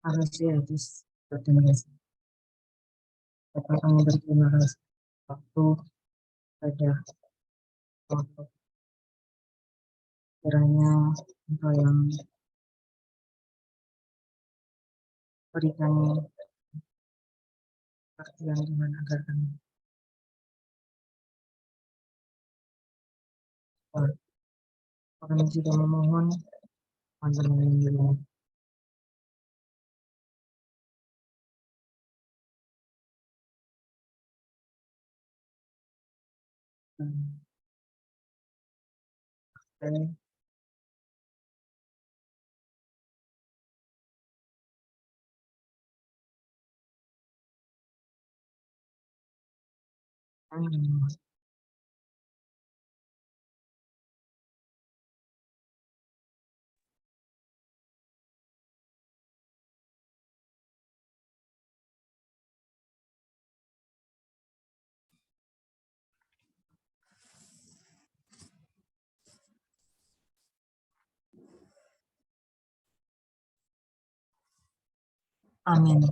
Makasih atas terima kasih. Bapak kami berterima kasih waktu pada waktu kiranya Engkau yang berikan perhatian Tuhan agar kami juga memohon pandangan yang amin.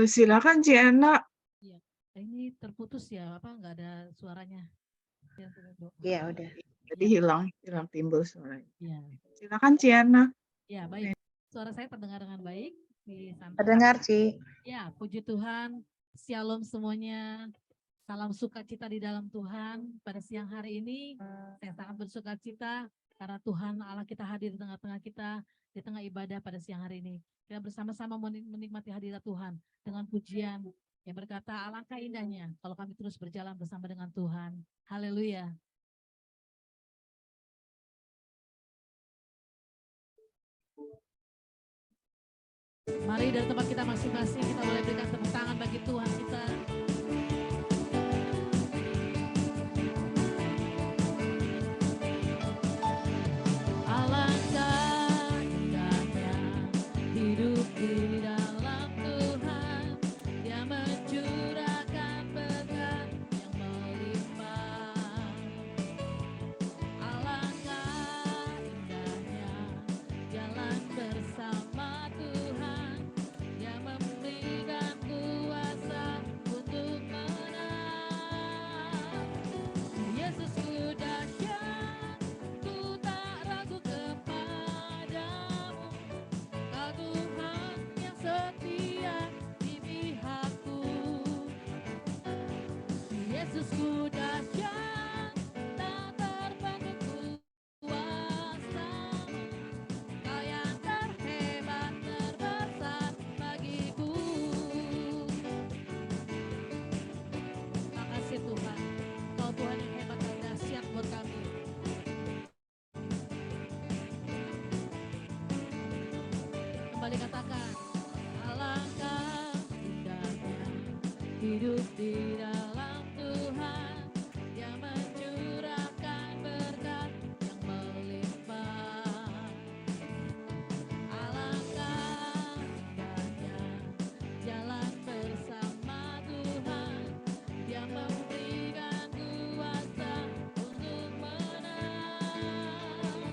Silakan Ciana. Ya, ini terputus ya, apa nggak ada suaranya? Iya udah. Jadi hilang timbul suaranya. Ya. Silakan Ciana. Ya baik. Suara saya terdengar dengan baik di sana. Terdengar Ci. Ya, puji Tuhan. Shalom semuanya. Salam sukacita di dalam Tuhan. Pada siang hari ini saya sangat bersukacita karena Tuhan Allah kita hadir di tengah-tengah kita di tengah ibadah pada siang hari ini. Kita bersama-sama menikmati hadirat Tuhan dengan pujian yang berkata alangkah indahnya kalau kami terus berjalan bersama dengan Tuhan. Haleluya. Mari dari tempat kita masing-masing kita boleh berikan tepuk tangan bagi Tuhan kita. Alangkah indahnya hidup di dalam Tuhan, Dia mencurahkan berkat yang melimpah. Alangkah indahnya jalan bersama Tuhan, Dia memberikan kuasa untuk menang. Yesusku dahsyat, ku tak ragu kepadamu. Kau Tuhan yang setia di pihakku. Yesusku dahsyat, tak terpaku kuasamu. Kau yang terhebat, terbesar bagiku. Makasih Tuhan, Kau Tuhan yang hebat dan dahsyat buat kami. Kembali katakan, alangkah indahnya hidup di dalam Tuhan, Dia mencurahkan berkat yang melimpah. Alangkah indahnya jalan bersama Tuhan, Dia memberikan kuasa untuk menang.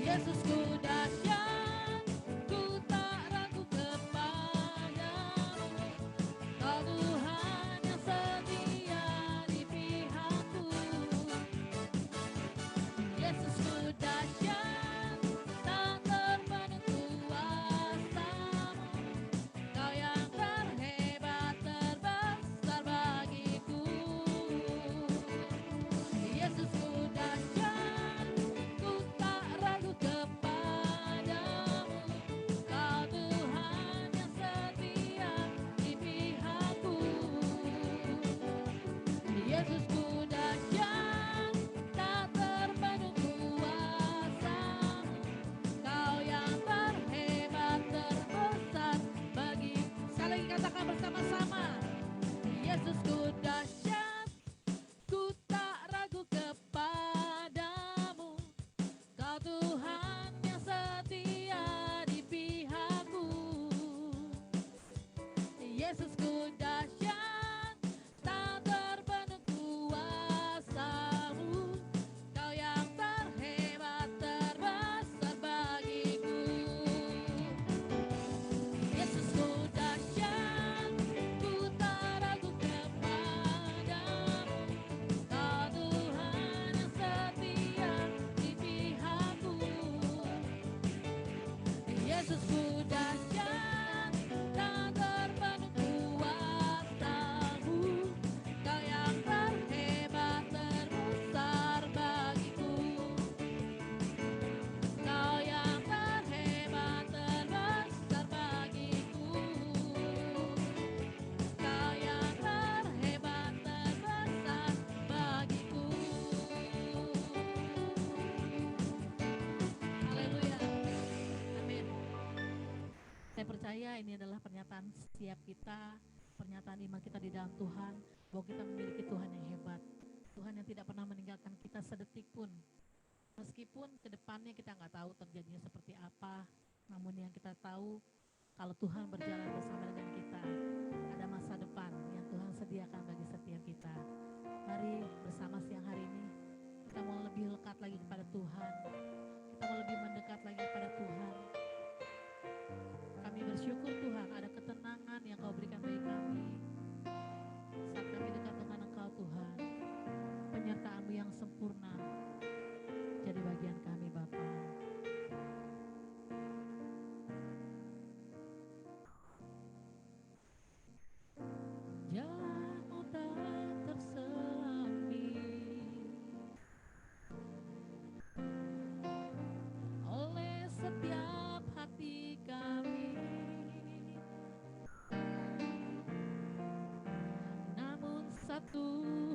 Yesusku dahsyat, ku tak ragu kepadamu. Kau Tuhan yang pernyataan setiap kita, pernyataan iman kita di dalam Tuhan, bahwa kita memiliki Tuhan yang hebat, Tuhan yang tidak pernah meninggalkan kita sedetik pun. Meskipun ke depannya kita nggak tahu terjadinya seperti apa, namun yang kita tahu kalau Tuhan berjalan bersama dengan kita, ada masa depan yang Tuhan sediakan bagi setiap kita. Mari bersama siang hari ini kita mau lebih lekat lagi kepada Tuhan, kita mau lebih mendekat lagi kepada Tuhan. Kami bersyukur Tuhan ada ketenangan yang Kau berikan bagi kami saat kami dekat dengan Engkau Tuhan. Penyertaan-Mu yang sempurna jadi bagian kami Bapa. Jalan-Mu tak terselami oleh setiap hati kami, namun satu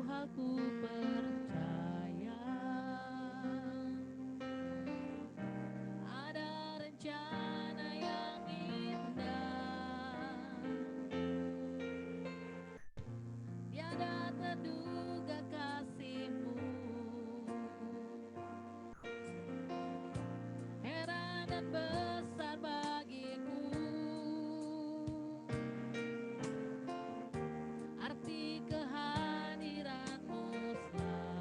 hal ku percaya, ada rencana yang indah, tiada terduga kasih-Mu, heran dan besar bagiku, arti kehadiran-Mu selalu.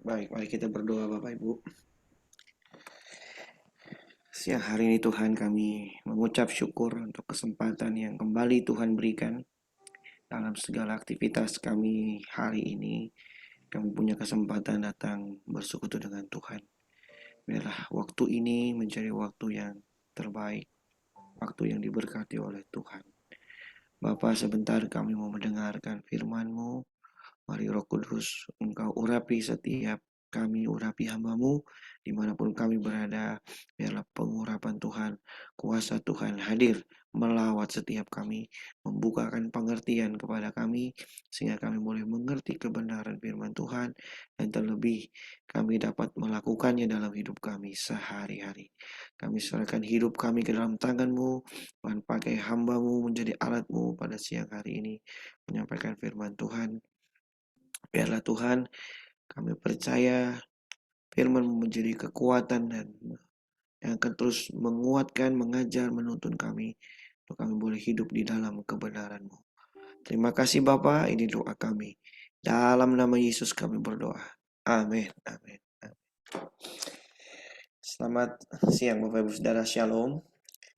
Baik, mari kita berdoa Bapak Ibu. Siang hari ini Tuhan kami mengucap syukur untuk kesempatan yang kembali Tuhan berikan dalam segala aktivitas kami hari ini. Kami punya kesempatan datang bersekutu dengan Tuhan. Biarlah waktu ini menjadi waktu yang terbaik, waktu yang diberkati oleh Tuhan. Bapa, sebentar kami mau mendengarkan firman-Mu. Mari Roh Kudus, Engkau urapi setiap kami, urapi hamba-Mu, dimanapun kami berada. Biarlah pengurapan Tuhan, kuasa Tuhan hadir melawat setiap kami, membukakan pengertian kepada kami, sehingga kami boleh mengerti kebenaran firman Tuhan, dan terlebih kami dapat melakukannya dalam hidup kami sehari-hari. Kami serahkan hidup kami ke dalam tangan-Mu, Tuhan pakai hamba-Mu menjadi alat-Mu pada siang hari ini, menyampaikan firman Tuhan. Biarlah Tuhan, kami percaya firman menjadi kekuatan dan yang akan terus menguatkan, mengajar, menuntun kami untuk kami boleh hidup di dalam kebenaran-Mu. Terima kasih Bapa, ini doa kami. Dalam nama Yesus kami berdoa. Amin. Amin. Selamat siang Bapak Ibu Saudara, Shalom.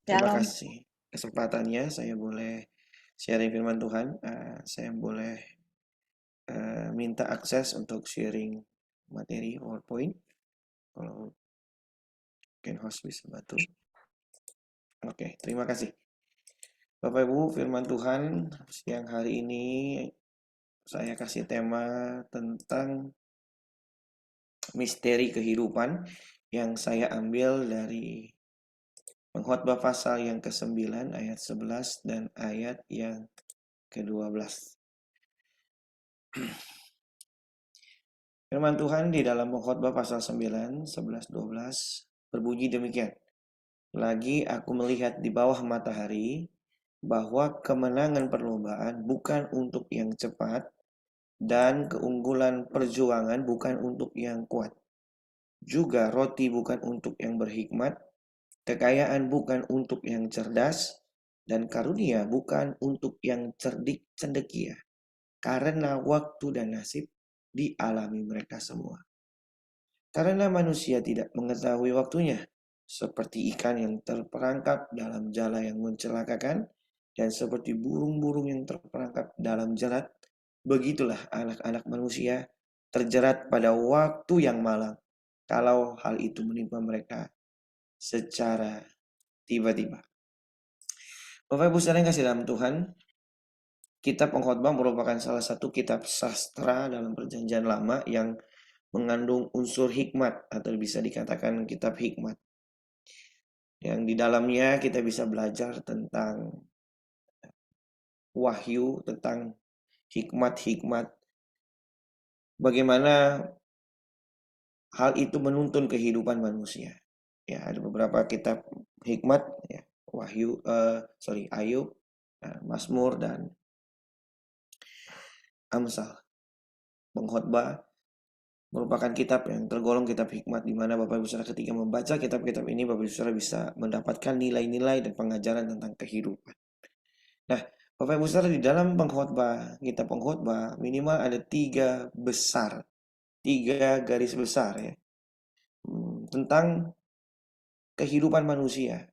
Terima Shalom. kasih kesempatannya saya boleh sharing firman Tuhan. Saya boleh minta akses untuk sharing materi PowerPoint. Kalau mungkin host bisa bantu. Oke, terima kasih. Bapak Ibu, firman Tuhan siang hari ini saya kasih tema tentang misteri kehidupan yang saya ambil dari Pengkhotbah pasal yang ke-9 ayat 11 dan ayat yang ke-12. Firman Tuhan di dalam Pengkhotbah pasal 9, 11, 12 berbunyi demikian. Lagi aku melihat di bawah matahari bahwa kemenangan perlombaan bukan untuk yang cepat dan keunggulan perjuangan bukan untuk yang kuat. Juga roti bukan untuk yang berhikmat, kekayaan bukan untuk yang cerdas, dan karunia bukan untuk yang cerdik cendekia. Karena waktu dan nasib dialami mereka semua. Karena manusia tidak mengetahui waktunya, seperti ikan yang terperangkap dalam jala yang mencelakakan, dan seperti burung-burung yang terperangkap dalam jerat, begitulah anak-anak manusia terjerat pada waktu yang malang, kalau hal itu menimpa mereka secara tiba-tiba. Bapak Ibu saudara yang kasih dalam Tuhan, kitab Pengkhotbah merupakan salah satu kitab sastra dalam Perjanjian Lama yang mengandung unsur hikmat atau bisa dikatakan kitab hikmat. Yang di dalamnya kita bisa belajar tentang wahyu, tentang hikmat-hikmat. Bagaimana hal itu menuntun kehidupan manusia. Ya, ada beberapa kitab hikmat ya, Ayub, Mazmur dan Amsal. Pengkhotbah merupakan kitab yang tergolong kitab hikmat, di mana Bapak Ibu Saudara ketika membaca kitab-kitab ini Bapak Ibu Saudara bisa mendapatkan nilai-nilai dan pengajaran tentang kehidupan. Nah, Bapak Ibu Saudara di dalam kitab Pengkhotbah minimal ada 3 garis besar ya, tentang kehidupan manusia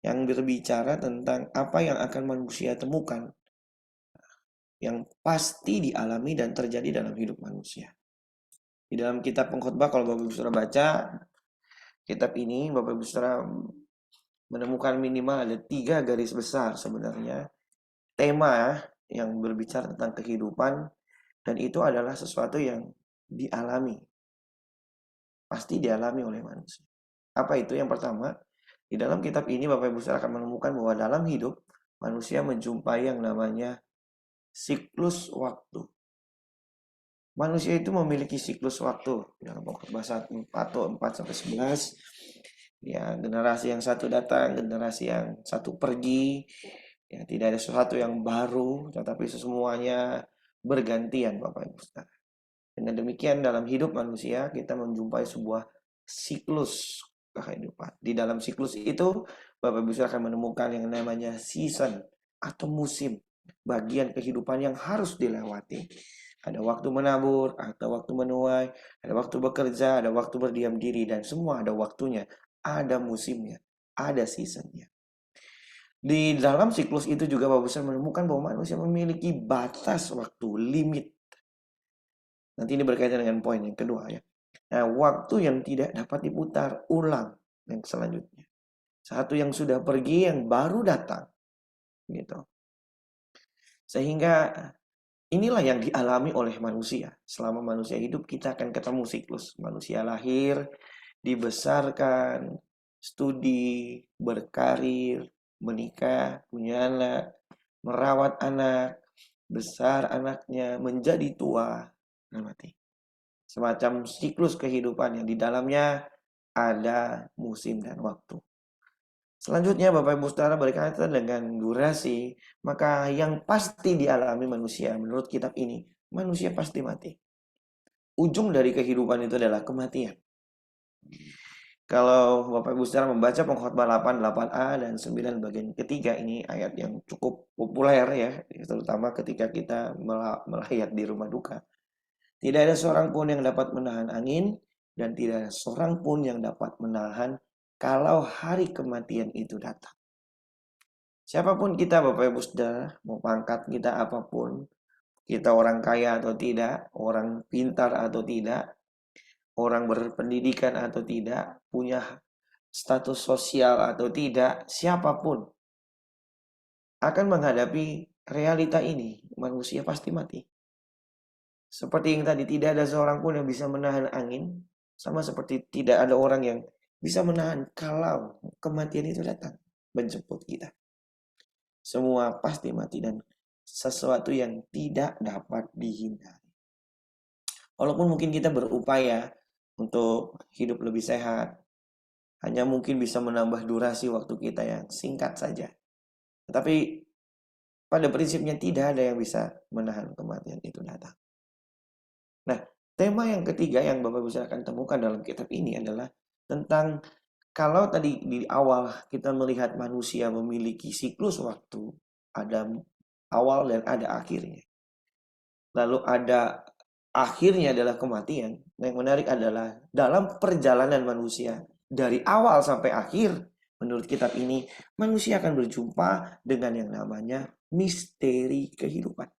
yang berbicara tentang apa yang akan manusia temukan yang pasti dialami dan terjadi dalam hidup manusia. Di dalam kitab Pengkhotbah, kalau Bapak Ibu Saudara baca kitab ini, Bapak Ibu Saudara menemukan minimal ada 3 garis besar sebenarnya tema yang berbicara tentang kehidupan, dan itu adalah sesuatu yang dialami, pasti dialami oleh manusia. Apa itu? Yang pertama, di dalam kitab ini Bapak Ibu Saudara akan menemukan bahwa dalam hidup manusia menjumpai yang namanya siklus waktu. Manusia itu memiliki siklus waktu. Dalam Pengkhotbah 4 atau 4-11, ya, generasi yang satu datang, generasi yang satu pergi. Ya, tidak ada sesuatu yang baru, tetapi semuanya bergantian Bapak Ibu Saudara. Dengan demikian dalam hidup manusia kita menjumpai sebuah siklus kehidupan. Di dalam siklus itu Bapak Ibu Saudara akan menemukan yang namanya season atau musim, bagian kehidupan yang harus dilewati. Ada waktu menabur, ada waktu menuai, ada waktu bekerja, ada waktu berdiam diri, dan semua ada waktunya, ada musimnya, ada seasonnya. Di dalam siklus itu juga Bapak Ibu menemukan bahwa manusia memiliki batas waktu, limit. Nanti ini berkaitan dengan poin yang kedua ya. Nah, waktu yang tidak dapat diputar ulang yang selanjutnya. Satu yang sudah pergi yang baru datang. Gitu. Sehingga inilah yang dialami oleh manusia. Selama manusia hidup kita akan ketemu siklus. Manusia lahir, dibesarkan, studi, berkarir, menikah, punya anak, merawat anak, besar anaknya, menjadi tua, dan mati. Semacam siklus kehidupan yang di dalamnya ada musim dan waktu. Selanjutnya Bapak Ibu Saudara berkaitan dengan durasi, maka yang pasti dialami manusia menurut kitab ini, manusia pasti mati. Ujung dari kehidupan itu adalah kematian. Kalau Bapak Ibu Saudara membaca Pengkhotbah 8, 8a dan 9 bagian ketiga, ini ayat yang cukup populer ya, terutama ketika kita melayat di rumah duka. Tidak ada seorang pun yang dapat menahan angin, dan tidak ada seorang pun yang dapat menahan kalau hari kematian itu datang. Siapapun kita Bapak Ibu Saudara, mau pangkat kita apapun, kita orang kaya atau tidak, orang pintar atau tidak, orang berpendidikan atau tidak, punya status sosial atau tidak, siapapun akan menghadapi realita ini. Manusia pasti mati. Seperti yang tadi, tidak ada seorang pun yang bisa menahan angin, sama seperti tidak ada orang yang bisa menahan kalau kematian itu datang menjemput kita. Semua pasti mati dan sesuatu yang tidak dapat dihindari. Walaupun mungkin kita berupaya untuk hidup lebih sehat, hanya mungkin bisa menambah durasi waktu kita yang singkat saja. Tetapi pada prinsipnya tidak ada yang bisa menahan kematian itu datang. Nah, tema yang ketiga yang Bapak bisa akan temukan dalam kitab ini adalah tentang kalau tadi di awal kita melihat manusia memiliki siklus waktu, ada awal dan ada akhirnya. Lalu ada akhirnya adalah kematian. Yang menarik adalah dalam perjalanan manusia dari awal sampai akhir, menurut kitab ini, manusia akan berjumpa dengan yang namanya misteri kehidupan.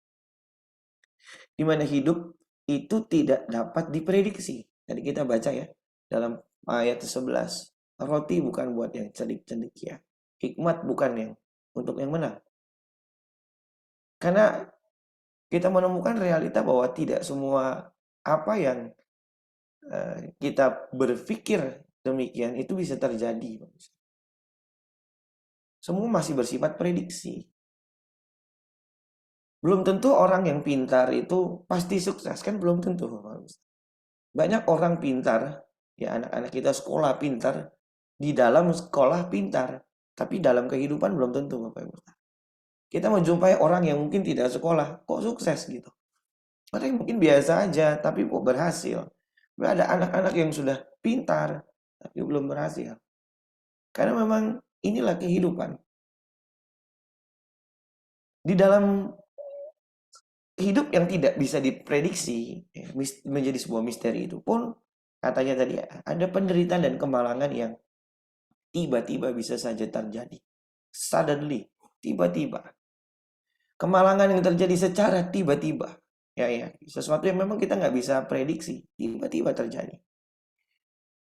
Di mana hidup itu tidak dapat diprediksi. Tadi kita baca ya, dalam ayat 11. Roti bukan buat yang cendik-cendik ya. Hikmat bukan yang untuk yang menang. Karena kita menemukan realita bahwa tidak semua apa yang kita berpikir demikian itu bisa terjadi. Semua masih bersifat prediksi. Belum tentu orang yang pintar itu pasti sukses, kan belum tentu. Banyak orang pintar, ya anak-anak kita sekolah pintar, di dalam sekolah pintar, tapi dalam kehidupan belum tentu Bapak Ibu. Kita menjumpai orang yang mungkin tidak sekolah, kok sukses gitu. Orang yang mungkin biasa aja, tapi kok berhasil. Ada anak-anak yang sudah pintar, tapi belum berhasil. Karena memang inilah kehidupan. Di dalam hidup yang tidak bisa diprediksi, menjadi sebuah misteri itu pun, katanya tadi ada penderitaan dan kemalangan yang tiba-tiba bisa saja terjadi. Suddenly, tiba-tiba. Kemalangan yang terjadi secara tiba-tiba. Ya, sesuatu yang memang kita nggak bisa prediksi, tiba-tiba terjadi.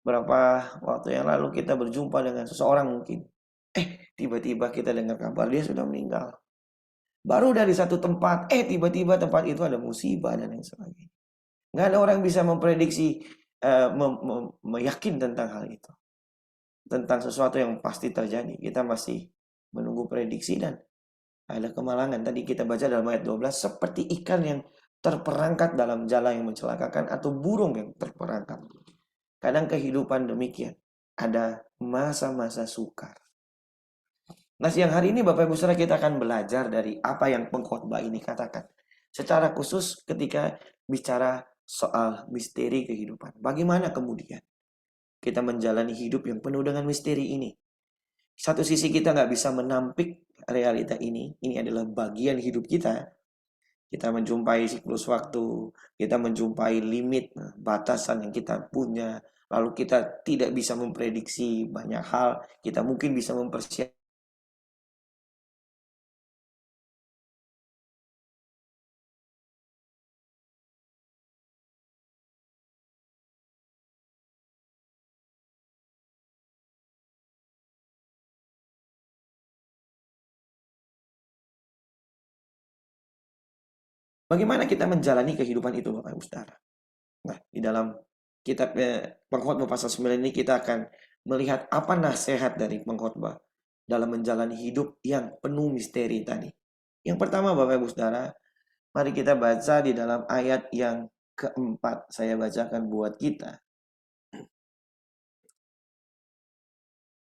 Berapa waktu yang lalu kita berjumpa dengan seseorang mungkin. Tiba-tiba kita dengar kabar dia sudah meninggal. Baru dari satu tempat, tiba-tiba tempat itu ada musibah dan lain sebagainya. Nggak ada orang yang bisa memprediksi, meyakin tentang hal itu. Tentang sesuatu yang pasti terjadi. Kita masih menunggu prediksi dan ada kemalangan. Tadi kita baca dalam ayat 12, seperti ikan yang terperangkap dalam jala yang mencelakakan atau burung yang terperangkap. Kadang kehidupan demikian. Ada masa-masa sukar. Nah, siang hari ini Bapak Ibu Saudara kita akan belajar dari apa yang pengkhotbah ini katakan. Secara khusus ketika bicara soal misteri kehidupan. Bagaimana kemudian kita menjalani hidup yang penuh dengan misteri ini. Satu sisi kita nggak bisa menampik realita ini. Ini adalah bagian hidup kita. kita menjumpai siklus waktu, kita menjumpai limit, batasan yang kita punya. Lalu kita tidak bisa memprediksi banyak hal, kita mungkin bisa mempersiapkan. Bagaimana kita menjalani kehidupan itu, Bapak Ibu Saudara? Nah, di dalam kitab pengkhotbah pasal 9 ini kita akan melihat apa nasihat dari pengkhotbah dalam menjalani hidup yang penuh misteri tadi. Yang pertama, Bapak Ibu Saudara, mari kita baca di dalam ayat yang keempat. Saya bacakan buat kita.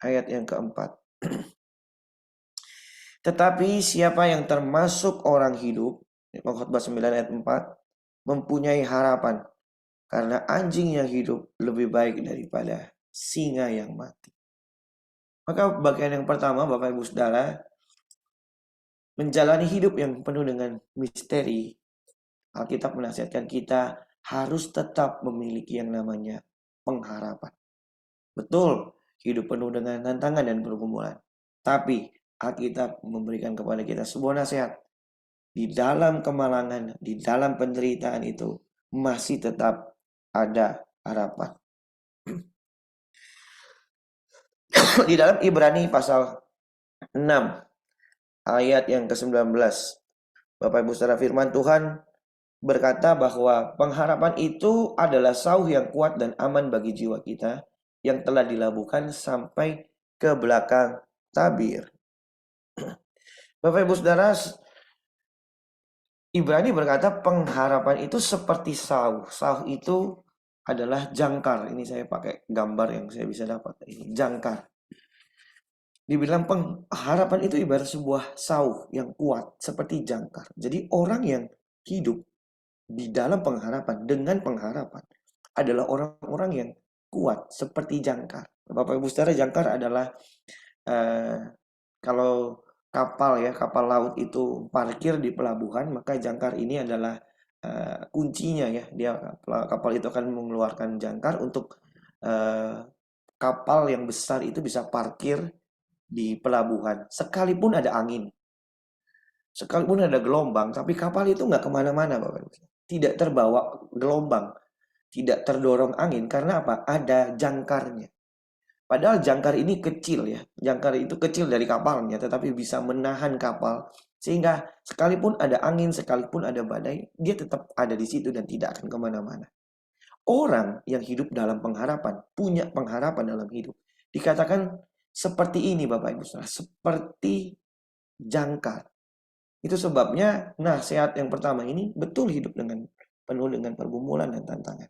Ayat yang keempat. Tetapi siapa yang termasuk orang hidup, pengkhotbah 9 ayat 4, mempunyai harapan. Karena anjing yang hidup lebih baik daripada singa yang mati. Maka bagian yang pertama, Bapak Ibu Saudara, menjalani hidup yang penuh dengan misteri. Alkitab menasihatkan kita harus tetap memiliki yang namanya pengharapan. Betul, hidup penuh dengan tantangan dan pergumulan. Tapi Alkitab memberikan kepada kita sebuah nasihat. Di dalam kemalangan, di dalam penderitaan itu masih tetap ada harapan. Di dalam Ibrani pasal 6 ayat yang ke-19, Bapak Ibu Saudara, firman Tuhan berkata bahwa pengharapan itu adalah sauh yang kuat dan aman bagi jiwa kita yang telah dilabuhkan sampai ke belakang tabir. Bapak Ibu Saudara, Ibrani berkata pengharapan itu seperti sauh. Sauh itu adalah jangkar. Ini saya pakai gambar yang saya bisa dapat. Ini jangkar. Dibilang pengharapan itu ibarat sebuah sauh yang kuat seperti jangkar. Jadi orang yang hidup di dalam pengharapan, dengan pengharapan, adalah orang-orang yang kuat seperti jangkar. Bapak Ibu Saudara, jangkar adalah kalau kapal laut itu parkir di pelabuhan, maka jangkar ini adalah kuncinya ya. Kapal itu akan mengeluarkan jangkar untuk kapal yang besar itu bisa parkir di pelabuhan. Sekalipun ada angin, sekalipun ada gelombang, tapi kapal itu nggak kemana-mana, Bapak Ibu. Tidak terbawa gelombang, tidak terdorong angin. Karena apa? Ada jangkarnya. Padahal jangkar ini kecil ya. Jangkar itu kecil dari kapalnya, tetapi bisa menahan kapal. Sehingga sekalipun ada angin, sekalipun ada badai, dia tetap ada di situ dan tidak akan kemana-mana. Orang yang hidup dalam pengharapan, punya pengharapan dalam hidup, dikatakan seperti ini Bapak Ibu Saudara, seperti jangkar. Itu sebabnya nasihat yang pertama ini betul hidup dengan penuh dengan pergumulan dan tantangan.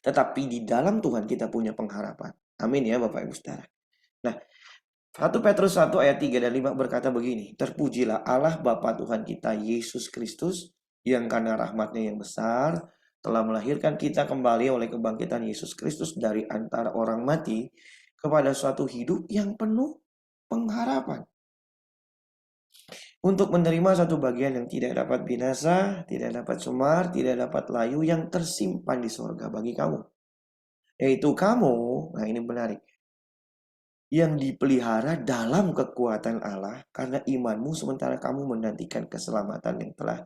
Tetapi di dalam Tuhan kita punya pengharapan. Amin ya Bapak Ibu Saudara. Nah, 1 Petrus 1 ayat 3 dan 5 berkata begini. Terpujilah Allah Bapa Tuhan kita Yesus Kristus, yang karena rahmatnya yang besar telah melahirkan kita kembali oleh kebangkitan Yesus Kristus dari antara orang mati kepada suatu hidup yang penuh pengharapan. Untuk menerima satu bagian yang tidak dapat binasa, tidak dapat sumar, tidak dapat layu, yang tersimpan di sorga bagi kamu. Yaitu kamu, nah ini menarik, yang dipelihara dalam kekuatan Allah karena imanmu, sementara kamu menantikan keselamatan yang telah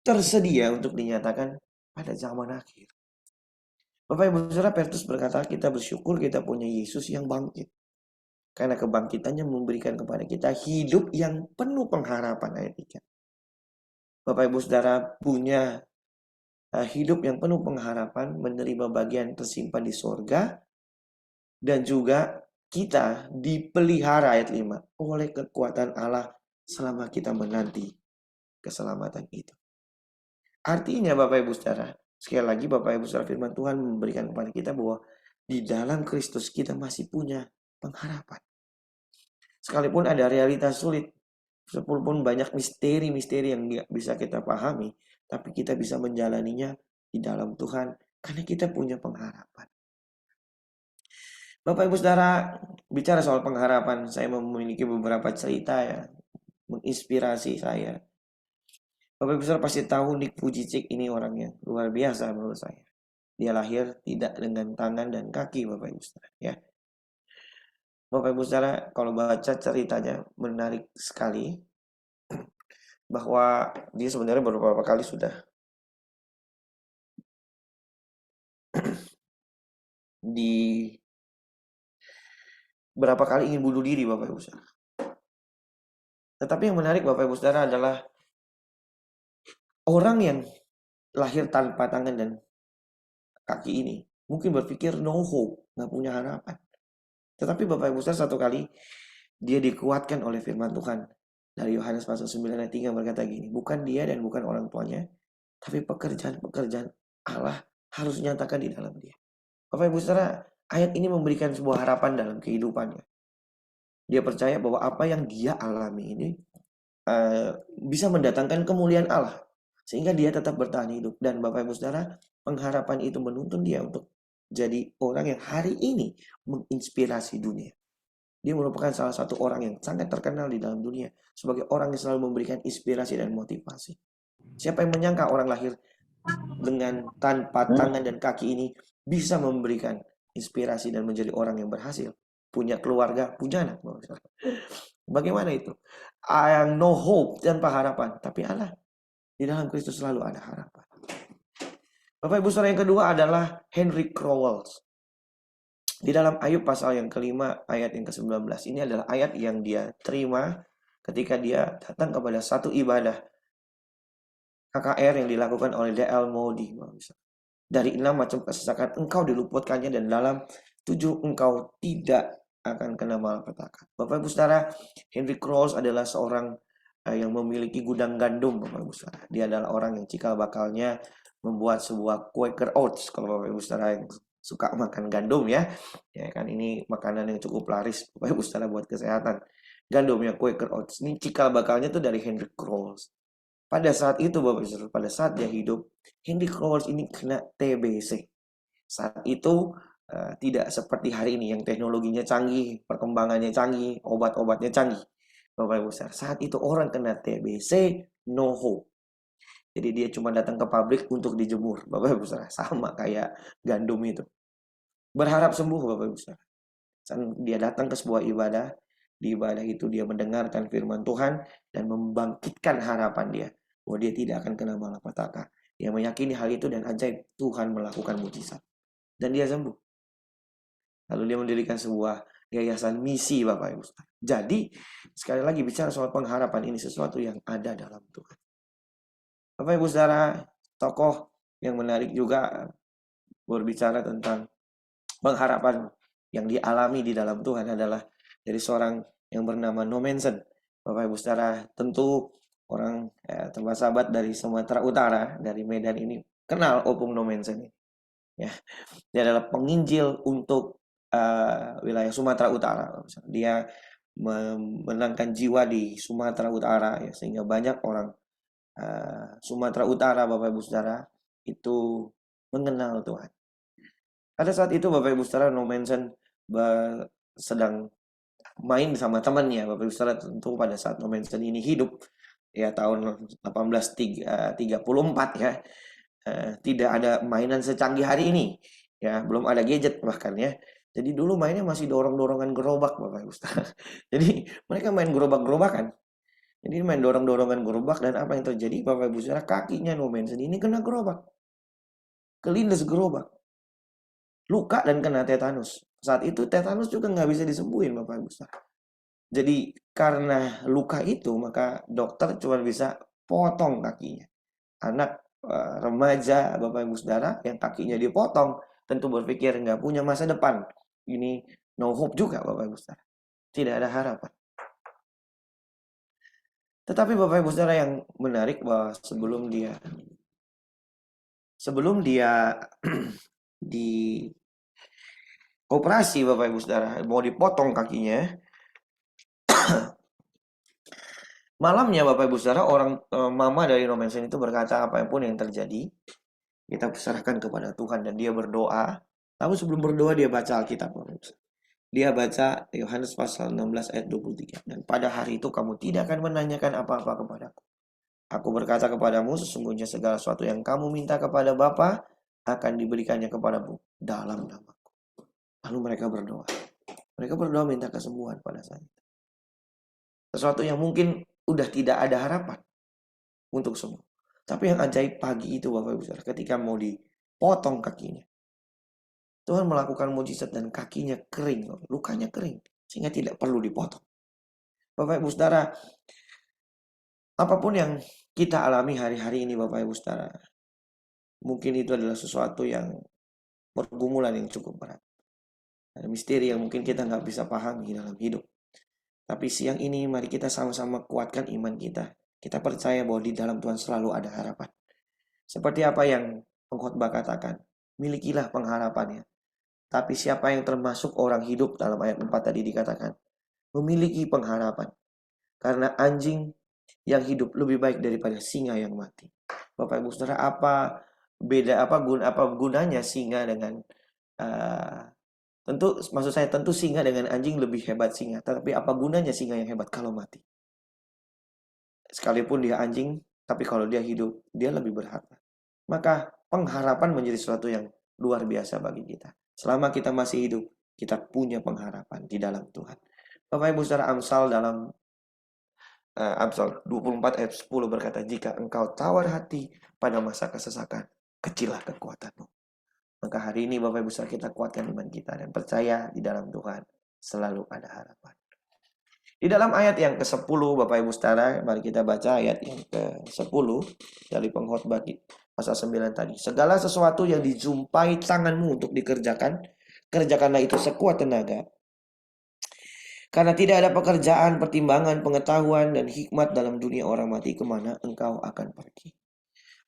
tersedia untuk dinyatakan pada zaman akhir. Bapak Ibu Saudara, Petrus berkata kita bersyukur kita punya Yesus yang bangkit. Karena kebangkitannya memberikan kepada kita hidup yang penuh pengharapan, ayat 3. Bapak Ibu Saudara punya hidup yang penuh pengharapan, menerima bagian tersimpan di sorga, dan juga kita dipelihara, ayat 5, oleh kekuatan Allah selama kita menanti keselamatan itu. Artinya Bapak Ibu Saudara, sekali lagi Bapak Ibu Saudara, firman Tuhan memberikan kepada kita bahwa di dalam Kristus kita masih punya pengharapan. Sekalipun ada realitas sulit, sekalipun banyak misteri-misteri yang bisa kita pahami, tapi kita bisa menjalaninya di dalam Tuhan karena kita punya pengharapan. Bapak Ibu Saudara, bicara soal pengharapan, saya memiliki beberapa cerita ya, menginspirasi saya. Bapak Ibu Saudara pasti tahu Nick Vujicic ini orangnya luar biasa menurut saya. Dia lahir tidak dengan tangan dan kaki, Bapak Ibu Saudara, ya. Bapak Ibu Saudara, kalau baca ceritanya menarik sekali bahwa dia sebenarnya beberapa kali sudah berapa kali ingin bunuh diri, Bapak Ibu Saudara. Tetapi yang menarik Bapak Ibu Saudara adalah orang yang lahir tanpa tangan dan kaki ini mungkin berpikir no hope, nggak punya harapan. Tetapi Bapak Ibu Saudara, satu kali dia dikuatkan oleh firman Tuhan. Dari Yohanes pasal 9 ayat 3 berkata gini, bukan dia dan bukan orang tuanya, tapi pekerjaan-pekerjaan Allah harus dinyatakan di dalam dia. Bapak Ibu Saudara, ayat ini memberikan sebuah harapan dalam kehidupannya. Dia percaya bahwa apa yang dia alami ini bisa mendatangkan kemuliaan Allah. Sehingga dia tetap bertahan hidup. Dan Bapak Ibu Saudara, pengharapan itu menuntun dia untuk jadi orang yang hari ini menginspirasi dunia. Dia merupakan salah satu orang yang sangat terkenal di dalam dunia sebagai orang yang selalu memberikan inspirasi dan motivasi. Siapa yang menyangka orang lahir dengan tanpa tangan dan kaki ini bisa memberikan inspirasi dan menjadi orang yang berhasil, punya keluarga, punya anak. Bagaimana itu? No hope, tanpa harapan. Tapi Allah, di dalam Kristus selalu ada harapan. Bapak Ibu Saudara, yang kedua adalah Henry Crowells. Di dalam Ayub pasal yang kelima ayat yang ke-19. Ini adalah ayat yang dia terima ketika dia datang kepada satu ibadah KKR yang dilakukan oleh D.L. Moody. Dari 6 macam kesesakan engkau diluputkannya, dan dalam 7 engkau tidak akan kena malapetaka. Bapak Ibu Saudara, Henry Crowells adalah seorang yang memiliki gudang gandum, Bapak Ibu Saudara. Dia adalah orang yang cikal bakalnya membuat sebuah Quaker Oats. Kalau Bapak Ibu Saudara yang suka makan gandum, ya kan, ini makanan yang cukup laris Bapak Ibu Saudara buat kesehatan. Gandumnya Quaker Oats ini cikal bakalnya tuh dari Henry Crowells. Pada saat itu Bapak Ibu Saudara, pada saat dia hidup, Henry Crowells ini kena TBC. Saat itu tidak seperti hari ini yang teknologinya canggih, perkembangannya canggih, obat-obatnya canggih. Bapak Ibu Saudara, saat itu orang kena TBC, no hope. Jadi dia cuma datang ke pabrik untuk dijemur, Bapak Ibu Saudara, sama kayak gandum itu. Berharap sembuh, Bapak Ibu Saudara. Dia datang ke sebuah ibadah, di ibadah itu dia mendengarkan firman Tuhan dan membangkitkan harapan dia bahwa dia tidak akan kena malapetaka. Dia meyakini hal itu dan ajaib Tuhan melakukan mujizat. Dan dia sembuh. Lalu dia mendirikan sebuah yayasan misi, Bapak Ibu Saudara. Jadi, sekali lagi bicara soal pengharapan, ini sesuatu yang ada dalam Tuhan. Bapak Ibu Saudara, tokoh yang menarik juga berbicara tentang pengharapan yang dialami di dalam Tuhan adalah dari seorang yang bernama Nommensen. Bapak Ibu Saudara, tentu orang teman sahabat dari Sumatera Utara, dari Medan ini kenal Opung Nommensen ini. Ya, dia adalah penginjil untuk wilayah Sumatera Utara. Dia memenangkan jiwa di Sumatera Utara, ya, sehingga banyak orang Sumatera Utara, Bapak Ibu Saudara, itu mengenal Tuhan. Pada saat itu Bapak Ibu Saudara, Nommensen sedang main sama temannya. Bapak Ibu Saudara, tentu pada saat Nommensen ini hidup, ya tahun 1834, ya, tidak ada mainan secanggih hari ini, ya, belum ada gadget bahkan, ya. Jadi dulu mainnya masih dorong-dorongan gerobak, Bapak Ibu Saudara. Jadi mereka main gerobak-gerobakan. Jadi main dorong-dorongan gerobak, dan apa yang terjadi Bapak Ibu Saudara, kakinya Nommensen ini kena gerobak. Kelindes gerobak. Luka dan kena tetanus. Saat itu tetanus juga nggak bisa disembuhin, Bapak Ibu Saudara. Jadi karena luka itu, maka dokter cuma bisa potong kakinya. Anak remaja, Bapak Ibu Saudara, yang kakinya dipotong, tentu berpikir nggak punya masa depan. Ini no hope juga, Bapak Ibu Saudara. Tidak ada harapan. Tetapi Bapak Ibu Saudara, yang menarik bahwa sebelum dia di operasi, Bapak Ibu Saudara, mau dipotong kakinya, malamnya Bapak Ibu Saudara, mama dari Nommensen itu berkata, apapun yang terjadi, kita serahkan kepada Tuhan, dan dia berdoa. Lalu sebelum berdoa dia baca Alkitab, Bapak Ibu Saudara. Dia baca Yohanes pasal 16 ayat 23. Dan pada hari itu kamu tidak akan menanyakan apa-apa kepadaku. Aku berkata kepadamu, sesungguhnya segala sesuatu yang kamu minta kepada Bapa akan diberikannya kepadamu dalam namaku. Lalu mereka berdoa. Mereka berdoa minta kesembuhan pada saat itu. Sesuatu yang mungkin udah tidak ada harapan untuk sembuh. Tapi yang ajaib pagi itu Bapak Ibu Saudara, ketika mau dipotong kakinya, Tuhan melakukan mujizat dan kakinya kering, lukanya kering, sehingga tidak perlu dipotong. Bapak Ibu Saudara, apapun yang kita alami hari-hari ini Bapak Ibu Saudara, mungkin itu adalah sesuatu yang pergumulan yang cukup berat. Ada misteri yang mungkin kita nggak bisa pahami dalam hidup. Tapi siang ini mari kita sama-sama kuatkan iman kita. Kita percaya bahwa di dalam Tuhan selalu ada harapan. Seperti apa yang pengkhotbah katakan, milikilah pengharapannya. Tapi siapa yang termasuk orang hidup dalam ayat 4 tadi dikatakan, memiliki pengharapan. Karena anjing yang hidup lebih baik daripada singa yang mati. Bapak Ibu Saudara, apa gunanya singa dengan tentu singa dengan anjing lebih hebat singa. Tapi apa gunanya singa yang hebat kalau mati? Sekalipun dia anjing, tapi kalau dia hidup, dia lebih berharga. Maka pengharapan menjadi sesuatu yang luar biasa bagi kita. Selama kita masih hidup, kita punya pengharapan di dalam Tuhan. Bapak Ibu Saudara, Amsal 24 ayat 10 berkata, jika engkau tawar hati pada masa kesesakan, kecillah kekuatanmu. Maka hari ini Bapak Ibu Saudara, kita kuatkan iman kita dan percaya di dalam Tuhan selalu ada harapan. Di dalam ayat yang ke-10 Bapak Ibu Saudara, mari kita baca ayat yang ke-10 dari pengkhotbah pasal 9 tadi. Segala sesuatu yang dijumpai tanganmu untuk dikerjakan, kerjakanlah itu sekuat tenaga. Karena tidak ada pekerjaan, pertimbangan, pengetahuan, dan hikmat dalam dunia orang mati, kemana engkau akan pergi.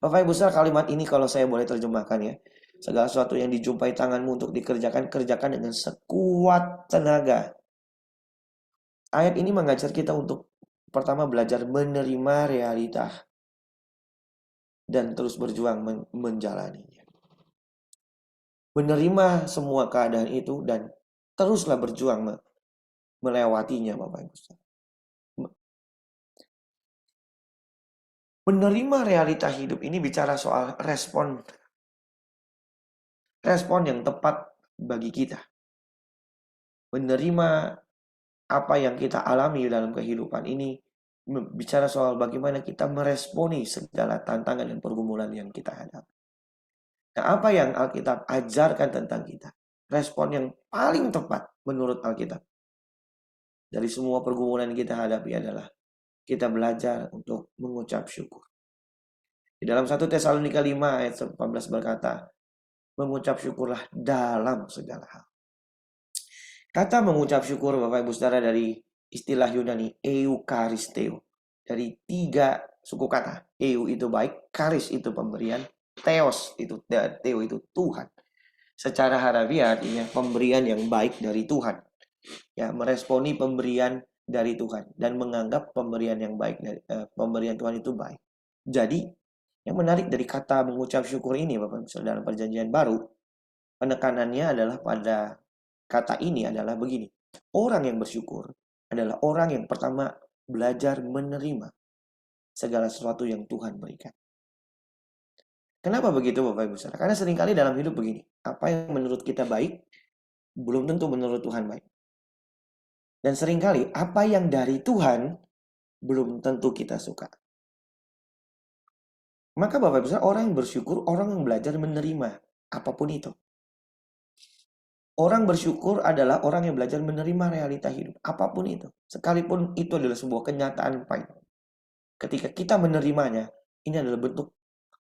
Bapak Ibu Saudara, kalimat ini kalau saya boleh terjemahkan ya. Segala sesuatu yang dijumpai tanganmu untuk dikerjakan, kerjakan dengan sekuat tenaga. Ayat ini mengajar kita untuk pertama belajar menerima realita dan terus berjuang menjalaninya. Menerima semua keadaan itu dan teruslah berjuang melewatinya Bapak Ibu. Menerima realita hidup ini bicara soal respon yang tepat bagi kita. Menerima apa yang kita alami dalam kehidupan ini bicara soal bagaimana kita meresponi segala tantangan dan pergumulan yang kita hadapi. Nah, apa yang Alkitab ajarkan tentang kita? Respon yang paling tepat menurut Alkitab dari semua pergumulan yang kita hadapi adalah kita belajar untuk mengucap syukur. Di dalam 1 Tesalonika 5 ayat 14 berkata, mengucap syukurlah dalam segala hal. Kata mengucap syukur Bapak Ibu Saudara dari istilah Yunani eukaristeo. Dari 3 suku kata. Eu itu baik, karis itu pemberian, theos itu Tuhan. Secara harafiah artinya pemberian yang baik dari Tuhan. Ya, meresponi pemberian dari Tuhan dan menganggap pemberian yang baik dari pemberian Tuhan itu baik. Jadi, yang menarik dari kata mengucap syukur ini Bapak Ibu Saudara dalam Perjanjian Baru, penekanannya adalah pada kata ini adalah begini. Orang yang bersyukur adalah orang yang pertama belajar menerima segala sesuatu yang Tuhan berikan. Kenapa begitu Bapak Ibu Saudara? Karena seringkali dalam hidup begini. Apa yang menurut kita baik, belum tentu menurut Tuhan baik. Dan seringkali apa yang dari Tuhan, belum tentu kita suka. Maka Bapak Ibu Saudara, orang yang bersyukur, orang yang belajar menerima apapun itu. Orang bersyukur adalah orang yang belajar menerima realita hidup, apapun itu. Sekalipun itu adalah sebuah kenyataan pahit. Ketika kita menerimanya, ini adalah bentuk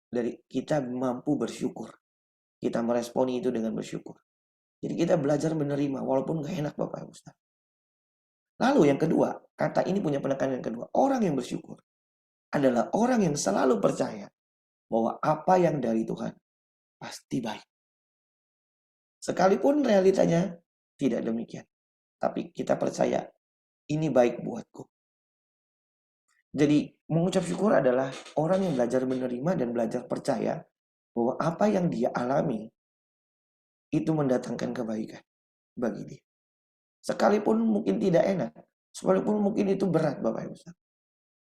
dari kita mampu bersyukur. Kita meresponi itu dengan bersyukur. Jadi kita belajar menerima, walaupun gak enak Bapak Ibu Saudara. Lalu yang kedua, kata ini punya penekanan yang kedua. Orang yang bersyukur adalah orang yang selalu percaya bahwa apa yang dari Tuhan pasti baik. Sekalipun realitanya tidak demikian. Tapi kita percaya ini baik buatku. Jadi mengucap syukur adalah orang yang belajar menerima dan belajar percaya bahwa apa yang dia alami itu mendatangkan kebaikan bagi dia. Sekalipun mungkin tidak enak, sekalipun mungkin itu berat Bapak Ibu.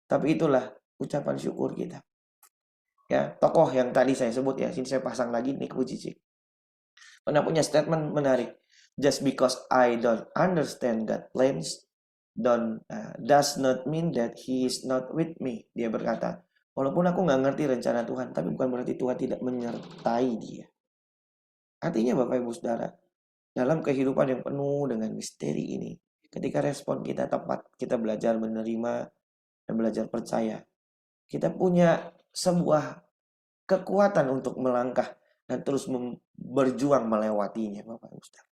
Tapi itulah ucapan syukur kita. Ya, tokoh yang tadi saya sebut ya, sini saya pasang lagi Nick Vujicic. Pernah punya statement menarik. Just because I don't understand God's plans does not mean that He is not with me. Dia berkata, walaupun aku nggak ngerti rencana Tuhan, tapi bukan berarti Tuhan tidak menyertai dia. Artinya Bapak Ibu Saudara, dalam kehidupan yang penuh dengan misteri ini, ketika respon kita tepat, kita belajar menerima dan belajar percaya. Kita punya sebuah kekuatan untuk melangkah dan terus berjuang melewatinya, Bapak Ibu Saudara.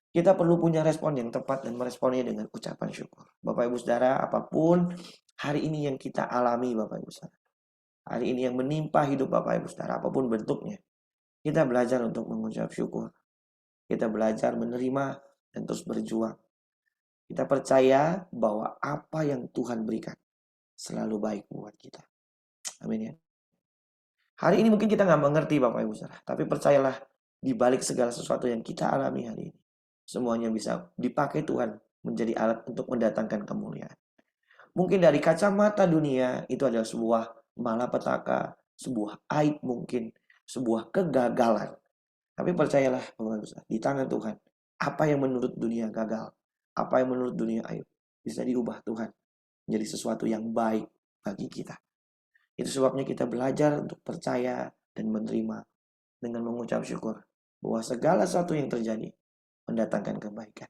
Kita perlu punya respon yang tepat dan meresponnya dengan ucapan syukur. Bapak Ibu Saudara, apapun hari ini yang kita alami, Bapak Ibu Saudara, hari ini yang menimpa hidup Bapak Ibu Saudara, apapun bentuknya, kita belajar untuk mengucap syukur. Kita belajar menerima dan terus berjuang. Kita percaya bahwa apa yang Tuhan berikan selalu baik buat kita. Amin ya. Hari ini mungkin kita nggak mengerti Bapak Ibu Saudara, tapi percayalah di balik segala sesuatu yang kita alami hari ini, semuanya bisa dipakai Tuhan menjadi alat untuk mendatangkan kemuliaan. Mungkin dari kacamata dunia itu adalah sebuah malapetaka, sebuah aib mungkin, sebuah kegagalan. Tapi percayalah Bapak Ibu Saudara, di tangan Tuhan, apa yang menurut dunia gagal, apa yang menurut dunia aib, bisa diubah Tuhan menjadi sesuatu yang baik bagi kita. Itu sebabnya kita belajar untuk percaya dan menerima dengan mengucap syukur bahwa segala sesuatu yang terjadi mendatangkan kebaikan.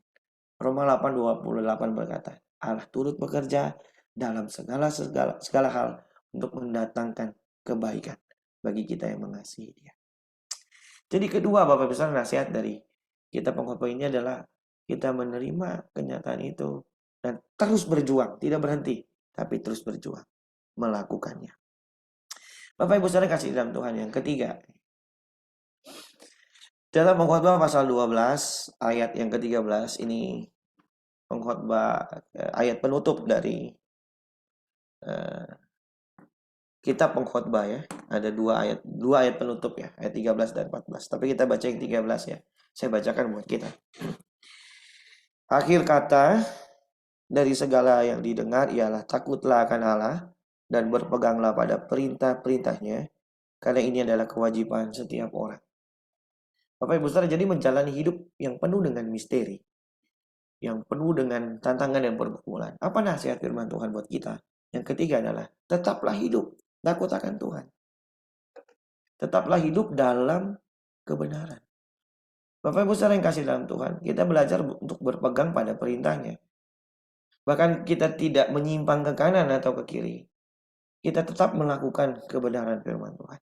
Roma 8:28 berkata, Allah turut bekerja dalam segala hal untuk mendatangkan kebaikan bagi kita yang mengasihi Dia. Jadi kedua Bapak Ibu Saudara, nasihat dari kita pengkhotbah ini adalah kita menerima kenyataan itu dan terus berjuang, tidak berhenti, tapi terus berjuang melakukannya. Bapak Ibu Saudara kasih dalam Tuhan, yang ketiga, dalam pengkhotbah pasal 12 ayat yang ke-13 ini pengkhotbah ayat penutup dari kitab pengkhotbah ya. Ada dua ayat penutup ya, ayat 13 dan 14. Tapi kita baca yang 13 ya. Saya bacakan buat kita. Akhir kata dari segala yang didengar ialah takutlah akan Allah dan berpeganglah pada perintah-perintahnya, karena ini adalah kewajiban setiap orang. Bapak Ibu Saudara, jadi menjalani hidup yang penuh dengan misteri, yang penuh dengan tantangan dan pergumulan. Apa nasihat firman Tuhan buat kita? Yang ketiga adalah tetaplah hidup takut akan Tuhan. Tetaplah hidup dalam kebenaran. Bapak Ibu Saudara yang kasih dalam Tuhan, kita belajar untuk berpegang pada perintahnya. Bahkan kita tidak menyimpang ke kanan atau ke kiri. Kita tetap melakukan kebenaran firman Tuhan.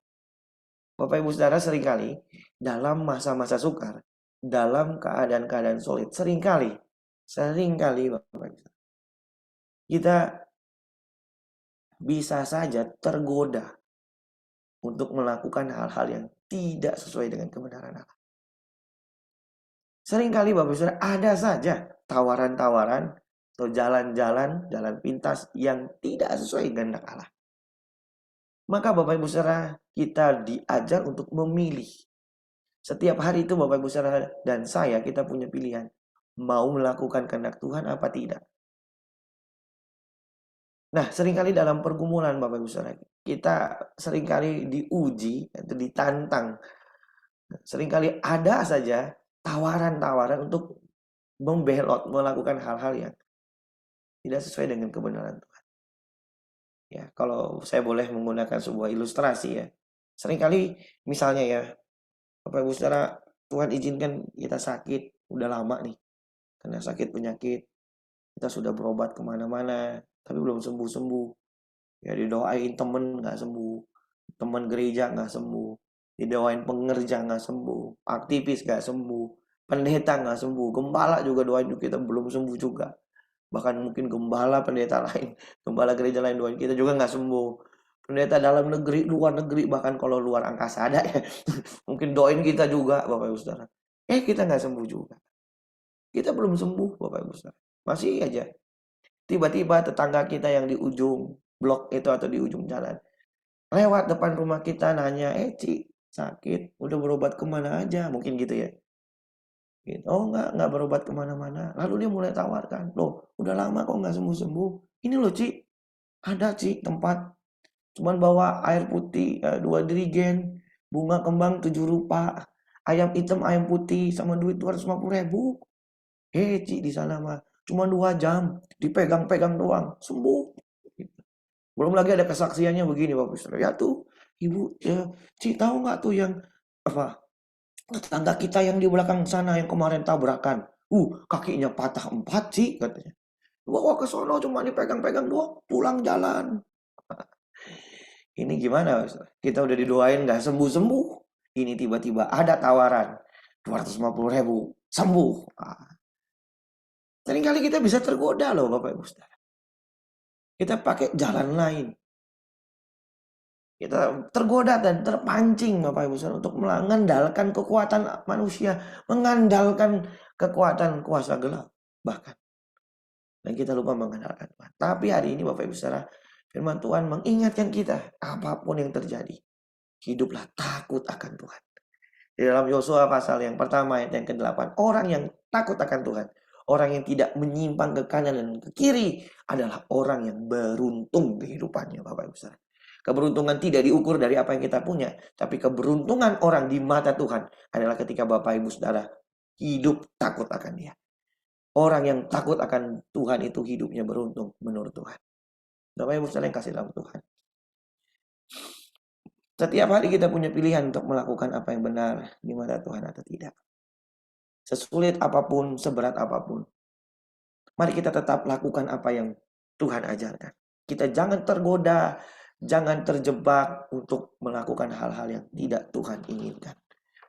Bapak Ibu Saudara, seringkali dalam masa-masa sukar, dalam keadaan-keadaan sulit, seringkali Bapak Ibu, kita bisa saja tergoda untuk melakukan hal-hal yang tidak sesuai dengan kebenaran Allah. Seringkali Bapak Ibu Saudara, ada saja tawaran-tawaran atau jalan pintas yang tidak sesuai dengan Allah. Maka Bapak Ibu Saudara, kita diajar untuk memilih. Setiap hari itu Bapak Ibu Saudara dan saya, kita punya pilihan. Mau melakukan kehendak Tuhan apa tidak. Nah, seringkali dalam pergumulan Bapak Ibu Saudara, kita seringkali diuji atau ditantang. Seringkali ada saja tawaran-tawaran untuk membelot, melakukan hal-hal yang tidak sesuai dengan kebenaran Tuhan. Ya, kalau saya boleh menggunakan sebuah ilustrasi ya. Seringkali misalnya ya, Bapak Ibu Saudara, Tuhan izinkan kita sakit, udah lama nih. Karena sakit penyakit, kita sudah berobat kemana-mana, tapi belum sembuh-sembuh. Ya didoain temen gak sembuh, teman gereja gak sembuh, didoain pengerja gak sembuh, aktivis gak sembuh, pendeta gak sembuh, gembala juga doain kita belum sembuh juga. Bahkan mungkin gembala pendeta lain, gembala gereja lain doain kita juga nggak sembuh. Pendeta dalam negeri, luar negeri, bahkan kalau luar angkasa ada ya, mungkin doain kita juga Bapak Ibu Saudara. Kita nggak sembuh juga. Kita belum sembuh Bapak Ibu Saudara. Masih aja. Tiba-tiba tetangga kita yang di ujung blok itu atau di ujung jalan, lewat depan rumah kita nanya, Ci, sakit, udah berobat kemana aja? Mungkin gitu ya. Oh enggak berobat kemana-mana. Lalu dia mulai tawarkan, loh udah lama kok nggak sembuh-sembuh. Ini loh Ci, ada Ci tempat Cuman bawa air putih 2 dirigen, bunga kembang 7 rupa, ayam hitam, ayam putih sama duit 250.000. Ci di sana mah cuma 2 jam dipegang-pegang doang sembuh. Belum lagi ada kesaksiannya begini Bapak Saudara. Ya tuh ibu ya, Ci tahu nggak tuh yang apa tetangga kita yang di belakang sana yang kemarin tabrakan. Kakinya patah 4 Ci katanya. Bawa ke sono cuma dipegang-pegang doang, pulang jalan. Ini gimana Bapak Saudara? Kita udah didoain nggak sembuh-sembuh. Ini tiba-tiba ada tawaran 250.000 sembuh. Seringkali kita bisa tergoda loh Bapak Ibu Saudara. Kita pakai jalan lain. Kita tergoda dan terpancing Bapak Ibu Saudara untuk mengandalkan kekuatan manusia, mengandalkan kekuatan kuasa gelap bahkan. Dan kita lupa mengandalkan Tuhan. Tapi hari ini Bapak Ibu Saudara, firman Tuhan mengingatkan kita, apapun yang terjadi, hiduplah takut akan Tuhan. Di dalam Yosua pasal yang pertama ayat yang ke-8, orang yang takut akan Tuhan, orang yang tidak menyimpang ke kanan dan ke kiri adalah orang yang beruntung kehidupannya Bapak Ibu Saudara. Keberuntungan tidak diukur dari apa yang kita punya, tapi keberuntungan orang di mata Tuhan adalah ketika Bapak Ibu Saudara hidup takut akan Dia. Orang yang takut akan Tuhan itu hidupnya beruntung menurut Tuhan. Bapak Ibu Saudara yang kasih dalam Tuhan. Setiap hari kita punya pilihan untuk melakukan apa yang benar di mata Tuhan atau tidak. Sesulit apapun, seberat apapun. Mari kita tetap lakukan apa yang Tuhan ajarkan. Kita jangan tergoda, jangan terjebak untuk melakukan hal-hal yang tidak Tuhan inginkan.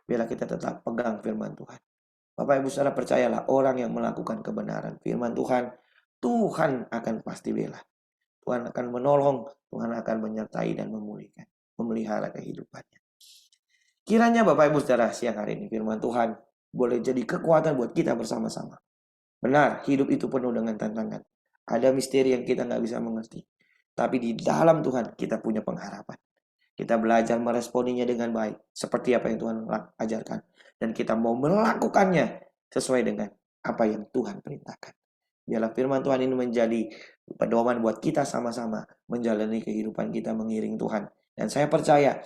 Biarlah kita tetap pegang firman Tuhan. Bapak Ibu Saudara percayalah, orang yang melakukan kebenaran firman Tuhan, Tuhan akan pasti bela. Tuhan akan menolong, Tuhan akan menyertai dan memulihkan, memelihara kehidupannya. Kiranya Bapak Ibu Saudara siang hari ini firman Tuhan boleh jadi kekuatan buat kita bersama-sama. Benar, hidup itu penuh dengan tantangan. Ada misteri yang kita nggak bisa mengerti. Tapi di dalam Tuhan kita punya pengharapan. Kita belajar meresponinya dengan baik. Seperti apa yang Tuhan ajarkan. Dan kita mau melakukannya sesuai dengan apa yang Tuhan perintahkan. Biarlah firman Tuhan ini menjadi pedoman buat kita sama-sama menjalani kehidupan kita mengiring Tuhan. Dan saya percaya,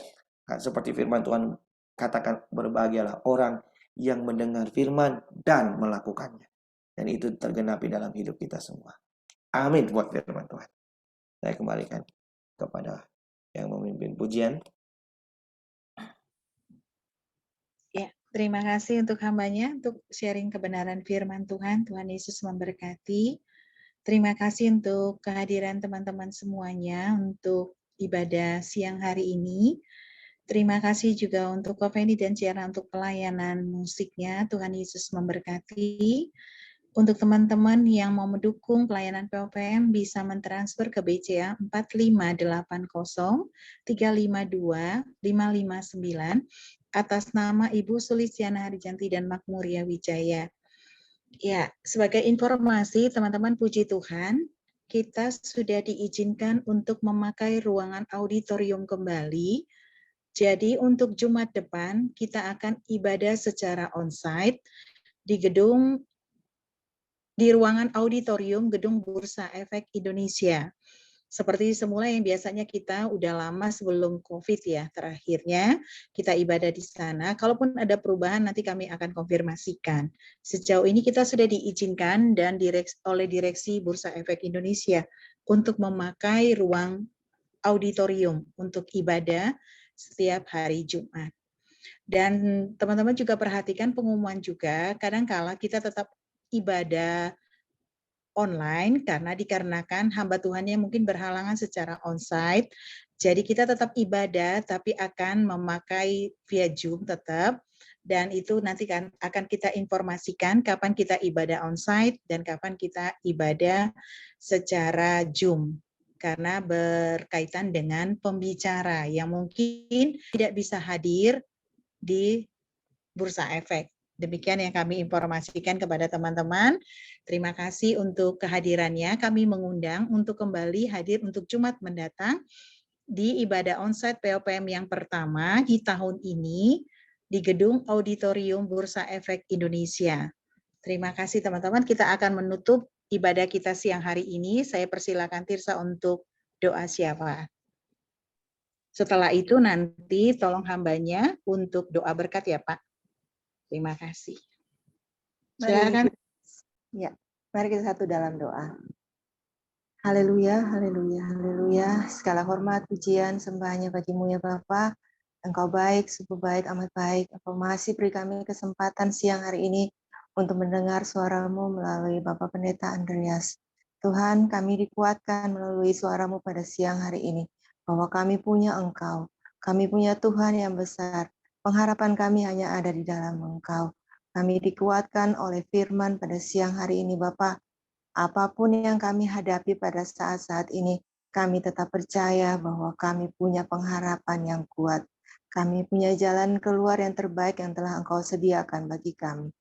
seperti firman Tuhan katakan, berbahagialah orang yang mendengar firman dan melakukannya. Dan itu tergenapi dalam hidup kita semua. Amin buat firman Tuhan. Saya kembalikan kepada yang memimpin pujian. Ya, terima kasih untuk hambanya untuk sharing kebenaran firman Tuhan. Tuhan Yesus memberkati. Terima kasih untuk kehadiran teman-teman semuanya untuk ibadah siang hari ini. Terima kasih juga untuk Kopeni dan Ciara untuk pelayanan musiknya. Tuhan Yesus memberkati. Untuk teman-teman yang mau mendukung pelayanan POPM bisa mentransfer ke BCA 4580 352 559 atas nama Ibu Sulistiana Harijanti dan Makmuria Wijaya. Ya, sebagai informasi teman-teman, puji Tuhan, kita sudah diizinkan untuk memakai ruangan auditorium kembali. Jadi untuk Jumat depan kita akan ibadah secara onsite di ruangan auditorium Gedung Bursa Efek Indonesia. Seperti semula yang biasanya kita udah lama sebelum COVID ya, terakhirnya kita ibadah di sana. Kalaupun ada perubahan nanti kami akan konfirmasikan. Sejauh ini kita sudah diizinkan dan oleh Direksi Bursa Efek Indonesia untuk memakai ruang auditorium untuk ibadah setiap hari Jumat. Dan teman-teman juga perhatikan pengumuman juga, kadang-kala kita tetap ibadah online karena dikarenakan hamba Tuhan yang mungkin berhalangan secara onsite. Jadi kita tetap ibadah tapi akan memakai via Zoom tetap, dan itu nanti akan kita informasikan kapan kita ibadah onsite dan kapan kita ibadah secara Zoom. Karena berkaitan dengan pembicara yang mungkin tidak bisa hadir di Bursa Efek. Demikian yang kami informasikan kepada teman-teman. Terima kasih untuk kehadirannya. Kami mengundang untuk kembali hadir untuk Jumat mendatang di ibadah onsite POPM yang pertama di tahun ini di Gedung Auditorium Bursa Efek Indonesia. Terima kasih teman-teman. Kita akan menutup ibadah kita siang hari ini. Saya persilakan Tirsa untuk doa syafaat. Setelah itu nanti tolong hambanya untuk doa berkat ya Pak. Terima kasih. Silakan. Ya, mari kita satu dalam doa. Haleluya, haleluya, haleluya. Segala hormat, pujian, sembahnya bagimu ya Bapa. Engkau baik, sungguh baik, amat baik. Engkau masih beri kami kesempatan siang hari ini untuk mendengar suaramu melalui Bapak Pendeta Andreas. Tuhan, kami dikuatkan melalui suaramu pada siang hari ini, bahwa kami punya Engkau. Kami punya Tuhan yang besar. Pengharapan kami hanya ada di dalam Engkau. Kami dikuatkan oleh firman pada siang hari ini, Bapak. Apapun yang kami hadapi pada saat-saat ini, kami tetap percaya bahwa kami punya pengharapan yang kuat. Kami punya jalan keluar yang terbaik yang telah Engkau sediakan bagi kami.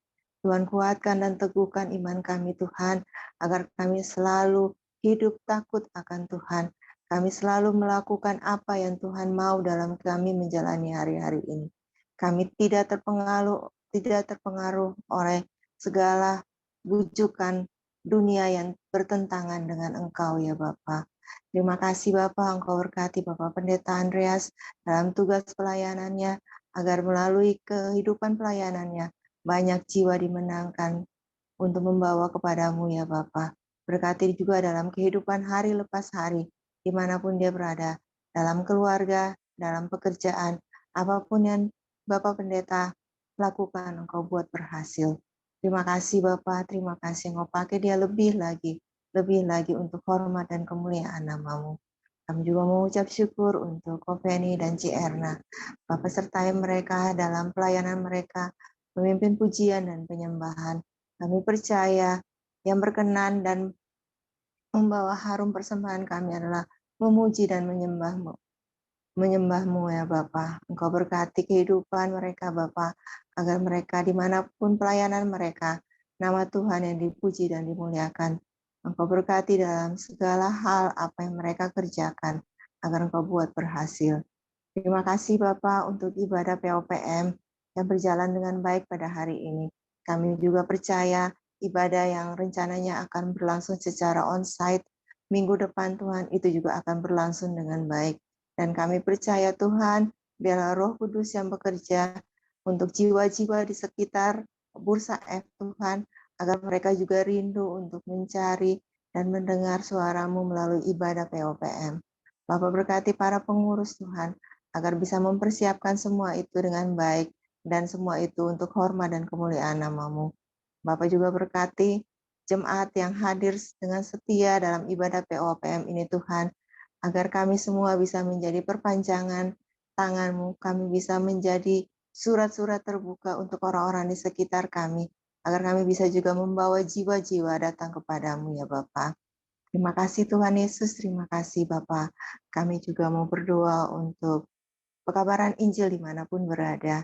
Tuhan, kuatkan dan teguhkan iman kami Tuhan, agar kami selalu hidup takut akan Tuhan. Kami selalu melakukan apa yang Tuhan mau dalam kami menjalani hari-hari ini. Kami tidak terpengaruh oleh segala bujukan dunia yang bertentangan dengan Engkau ya Bapa. Terima kasih Bapa, Engkau berkati Bapak Pendeta Andreas dalam tugas pelayanannya, agar melalui kehidupan pelayanannya banyak jiwa dimenangkan untuk membawa kepadamu ya Bapa. Berkati juga dalam kehidupan hari lepas hari, dimanapun dia berada, dalam keluarga, dalam pekerjaan, apapun yang Bapak Pendeta lakukan, Engkau buat berhasil. Terima kasih Bapak, terima kasih Engkau pakai dia lebih lagi untuk hormat dan kemuliaan namamu. Kami juga mengucap syukur untuk Kopeni dan Cierna. Bapak sertai mereka dalam pelayanan mereka, memimpin pujian dan penyembahan. Kami percaya yang berkenan dan membawa harum persembahan kami adalah memuji dan menyembahmu. Menyembahmu ya Bapa. Engkau berkati kehidupan mereka Bapa, agar mereka dimanapun pelayanan mereka, nama Tuhan yang dipuji dan dimuliakan. Engkau berkati dalam segala hal apa yang mereka kerjakan, agar Engkau buat berhasil. Terima kasih Bapa untuk ibadah POPM yang berjalan dengan baik pada hari ini. Kami juga percaya ibadah yang rencananya akan berlangsung secara on-site minggu depan Tuhan, itu juga akan berlangsung dengan baik. Dan kami percaya Tuhan, biarlah Roh Kudus yang bekerja untuk jiwa-jiwa di sekitar Bursa F Tuhan, agar mereka juga rindu untuk mencari dan mendengar suara-Mu melalui ibadah POPM. Bapak berkati para pengurus Tuhan, agar bisa mempersiapkan semua itu dengan baik, dan semua itu untuk hormat dan kemuliaan nama-Mu. Bapak juga berkati jemaat yang hadir dengan setia dalam ibadah POPM ini Tuhan, agar kami semua bisa menjadi perpanjangan tangan-Mu, kami bisa menjadi surat-surat terbuka untuk orang-orang di sekitar kami, agar kami bisa juga membawa jiwa-jiwa datang kepadamu ya Bapa. Terima kasih Tuhan Yesus, terima kasih Bapa. Kami juga mau berdoa untuk pekabaran Injil dimanapun berada,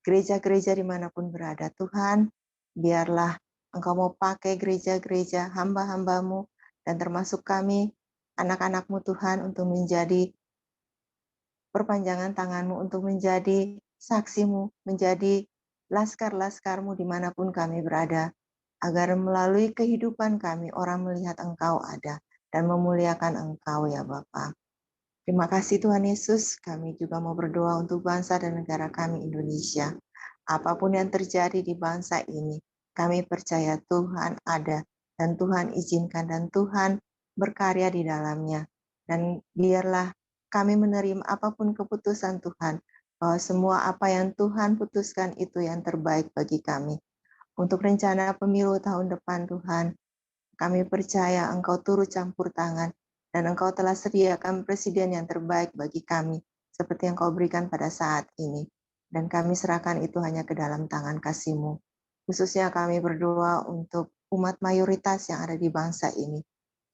gereja-gereja dimanapun berada. Tuhan, biarlah Engkau mau pakai gereja-gereja hamba-hamba-Mu, dan termasuk kami, anak-anak-Mu Tuhan, untuk menjadi perpanjangan tangan-Mu, untuk menjadi saksi-Mu, menjadi laskar-laskar-Mu dimanapun kami berada, agar melalui kehidupan kami orang melihat Engkau ada dan memuliakan Engkau ya Bapa. Terima kasih Tuhan Yesus, kami juga mau berdoa untuk bangsa dan negara kami Indonesia. Apapun yang terjadi di bangsa ini, kami percaya Tuhan ada dan Tuhan izinkan dan Tuhan berkarya di dalamnya. Dan biarlah kami menerima apapun keputusan Tuhan, bahwa semua apa yang Tuhan putuskan itu yang terbaik bagi kami. Untuk rencana pemilu tahun depan Tuhan, kami percaya Engkau turut campur tangan, dan Engkau telah sediakan presiden yang terbaik bagi kami, seperti yang Kau berikan pada saat ini. Dan kami serahkan itu hanya ke dalam tangan kasih-Mu. Khususnya kami berdoa untuk umat mayoritas yang ada di bangsa ini.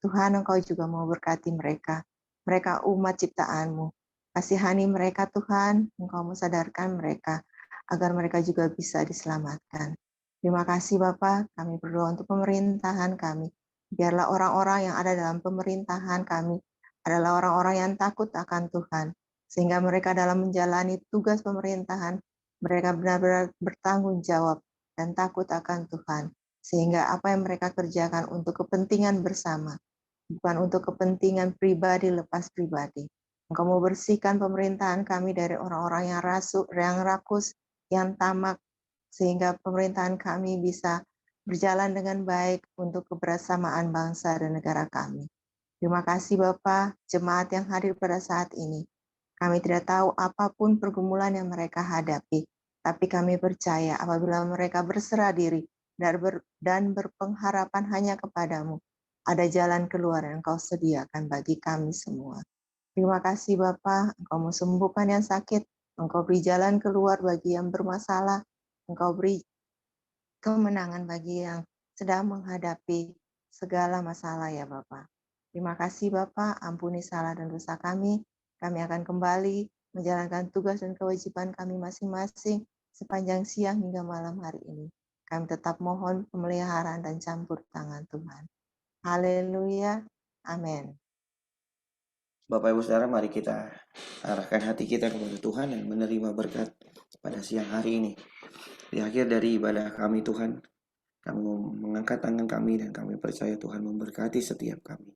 Tuhan, Engkau juga mau berkati mereka. Mereka umat ciptaan-Mu. Kasihani mereka Tuhan, Engkau mau sadarkan mereka, agar mereka juga bisa diselamatkan. Terima kasih Bapa, kami berdoa untuk pemerintahan kami. Biarlah orang-orang yang ada dalam pemerintahan kami adalah orang-orang yang takut akan Tuhan, sehingga mereka dalam menjalani tugas pemerintahan, mereka benar-benar bertanggung jawab dan takut akan Tuhan, sehingga apa yang mereka kerjakan untuk kepentingan bersama, bukan untuk kepentingan pribadi lepas pribadi. Engkau mau bersihkan pemerintahan kami dari orang-orang yang rakus, yang tamak, sehingga pemerintahan kami bisa berjalan dengan baik untuk kebersamaan bangsa dan negara kami. Terima kasih Bapak, jemaat yang hadir pada saat ini. Kami tidak tahu apapun pergumulan yang mereka hadapi, tapi kami percaya apabila mereka berserah diri dan berpengharapan hanya kepadamu, ada jalan keluar yang Engkau sediakan bagi kami semua. Terima kasih Bapa, Engkau mau sembuhkan yang sakit, Engkau beri jalan keluar bagi yang bermasalah, Engkau beri kemenangan bagi yang sedang menghadapi segala masalah ya Bapa. Terima kasih Bapa, ampuni salah dan dosa kami akan kembali menjalankan tugas dan kewajiban kami masing-masing sepanjang siang hingga malam hari ini. Kami tetap mohon pemeliharaan dan campur tangan Tuhan. Haleluya. Amin. Bapak Ibu Saudara, mari kita arahkan hati kita kepada Tuhan dan menerima berkat pada siang hari ini. Di akhir dari ibadah kami Tuhan, kami mengangkat tangan kami dan kami percaya Tuhan memberkati setiap kami.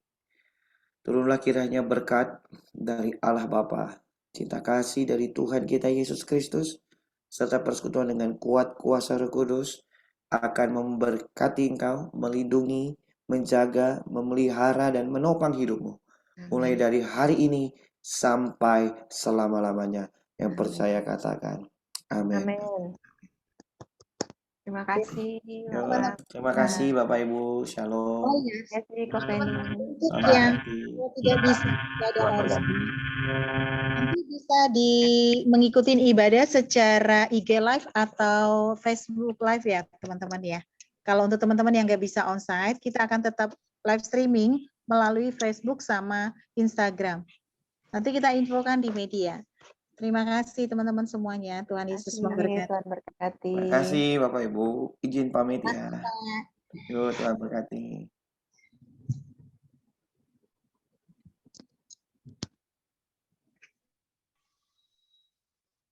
Turunlah kiranya berkat dari Allah Bapa, cinta kasih dari Tuhan kita Yesus Kristus, serta persekutuan dengan kuat kuasa Roh Kudus akan memberkati engkau, melindungi, menjaga, memelihara, dan menopang hidupmu. Mulai dari hari ini sampai selama-lamanya. Yang percaya katakan amin. Amin. Terima kasih. Yo, Bapak. terima kasih Bapak Ibu. Oh Shalom. ya, Terima kasih Kak Penny. untuk Selamat yang pagi. tidak bisa ibadah Selamat live, pagi. nanti bisa mengikuti ibadah secara IG Live atau Facebook Live ya teman-teman ya. Kalau untuk teman-teman yang nggak bisa onsite, kita akan tetap live streaming melalui Facebook sama Instagram. Nanti kita infokan di media. Terima kasih teman-teman semuanya. Tuhan Yesus memberkati. Tuhan berkati. Terima kasih Bapak Ibu. Izin pamit ya. Terima kasih, Pak. Yo, Tuhan berkati.